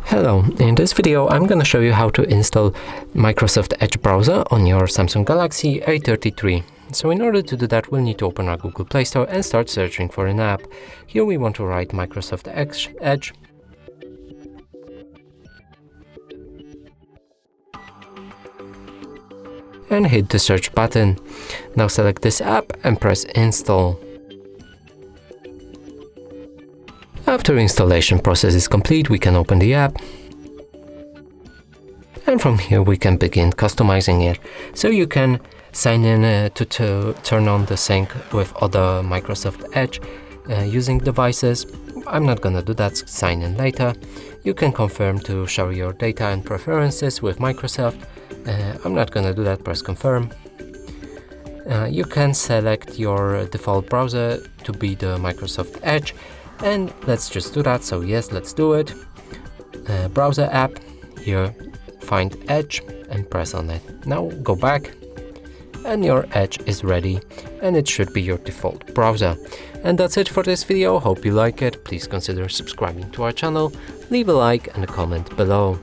Hello, in this video I'm gonna show you how to install Microsoft Edge browser on your Samsung Galaxy A33. So in order to do that, we'll need to open our Google Play Store and start searching for an app. Here we want to write Microsoft Edge. And hit the search button. Now select this app and press install. After installation process is complete, we can open the app. And from here we can begin customizing it. So you can sign in to turn on the sync with other Microsoft Edge using devices. I'm not gonna do that, sign in later. You can confirm to show your data and preferences with Microsoft. I'm not gonna do that, press confirm. You can select your default browser to be the Microsoft Edge. And let's just do that, so yes, let's do it. Browser app, here find Edge and press on it. Now go back and your Edge is ready and it should be your default browser. And that's it for this video, hope you like it. Please consider subscribing to our channel, leave a like and a comment below.